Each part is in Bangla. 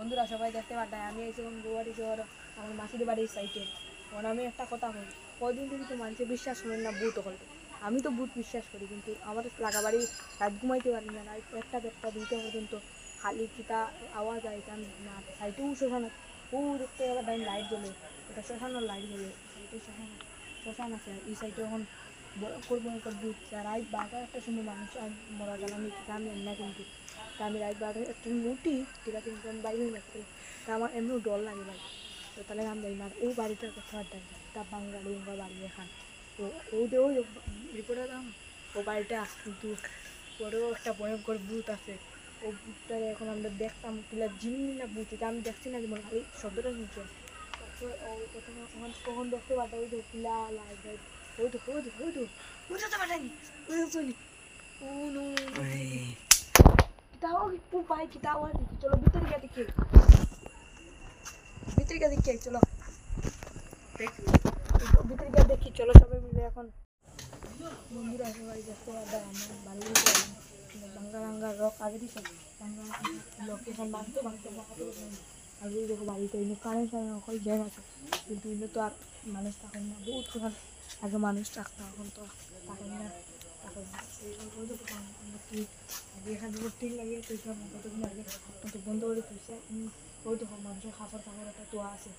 বন্ধুরা সবাই দেখতে পাঠায় আমি এসে গুয়াহাটি শহর আমার মাসির বাড়ির সাইডে। কারণ আমি একটা কথা বলি, কদিন থেকে তো মানুষের বিশ্বাস করেন না ভূত হলে। আমি তো ভূত বিশ্বাস করি, কিন্তু আমার লাগা বাড়ি রাত ঘুমাইতে পারি না, রাত একটা দেড়টা দুইটা পর্যন্ত খালি কিতা আওয়াজ হয়। কারণ না সাইডেও শ্মশান, ও দেখতে গেলে টাইম লাইট জ্বলে, ওটা শ্মশানের লাইট জ্বলে, সাইডে শ্মশান আছে। এই সাইডে এখন ভয়ঙ্কর ভয়ঙ্কর ভূত। রাত 12টা সময় মানুষ মরা গেল, আমি জানি না কিন্তু। তা আমি রাত 12টা একটা উঠি, ঠিক আছে, কিন্তু আমি বাইরে রাখতে তা আমার এমনিও ডর লাগে ভাই। তো তাহলে আমি যাই না। ও বাড়িটার কথা দেয় তা বাঙালি ওঙ্গা বাড়ি এখান। তো ওই রিপোর্টার দাম ও বাড়িটা, কিন্তু পরেও একটা ভয়ঙ্কর ভূত আছে। ও ভূতটা এখন আমরা দেখতাম কিলা জিম্মি না ভূত, এটা আমি দেখছি না, যেমন খালি শব্দটা শুনছি। তারপরে ও প্রথমে কখন দেখতে পাঠাই ওই তো কিলা লাইট ওই তো ওইটা তো পাঠাইনি, ওই শুনি ও নো তাও ও ভাই কি তাও আর দেখি, চলো ভিতরে গিয়ে দেখি, ভিতরে গিয়ে দেখি, চলো ভিতরে গিয়ে দেখি, চলো সবাই মিলে। এখন বন্ধুরা সবাই দেখতে পাবে আমার বাড়ি ভাঙ্গা ভাঙ্গা রক আগে দিচ্ছে, ভাঙ্গা লোকেশন ভাঙতে আর ওই দেখো বাড়িতে এনে কারেন্ট সকল জ্যাম আছে, কিন্তু এনে তো আর মানুষ থাকেন না। বহুত কোথাও আগে মানুষ থাকতো, এখন তো থাকেন না। আগে এখানে টিন লাগিয়ে তুইছিলাম কতদিন আগে, কিন্তু বন্ধ করে তুইছে। ওই দেখো মানুষের খাবার টাবার একটা তোয়া আছে।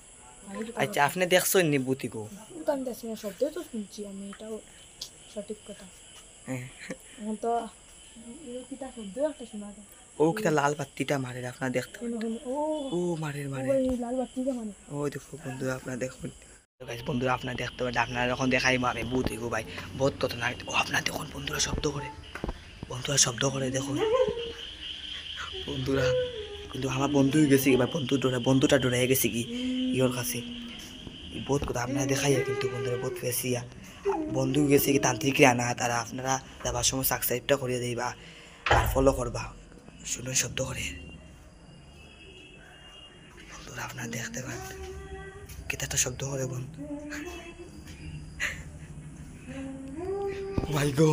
আচ্ছা, আপনি দেখছেন নি বুতিকো? আমি দেখছি না, শব্দই তো শুনছি আমি, এটাও সঠিক কথা। এখন তো কিতা শব্দ একটা শোনা যায়। ও কিটা লাল বাত্তিটা মারে আপনার দেখতে, ও ও মারে লাল বাতিটা মানে ওই দেখো বন্ধুরা আপনার দেখুন। বন্ধুরা আপনার দেখতে পারেন, আপনারা যখন দেখাই আমি বুতিকো ভাই বহুত কথা না। ও আপনার দেখুন বন্ধুরা শব্দ করে, দেখুন বন্ধুরা। কিন্তু আমার বন্ধুই গেছে কি ভাই, বন্ধুটা ডরাই গেছে কি ইয়োর কাছে। বহুত কথা আপনারা দেখাই, কিন্তু বন্ধুরা বহুত ফেসিয়া বন্ধু গেছে কি তান্ত্রিক আনা। তারা আপনারা যাবার সময় সাবস্ক্রাইবটা করিয়ে দিবা আর ফলো করবা। শুনুন শব্দ করে বন্ধুরা, আপনারা দেখতে পান কেটা একটা শব্দ করে বন্ধু। মাই গো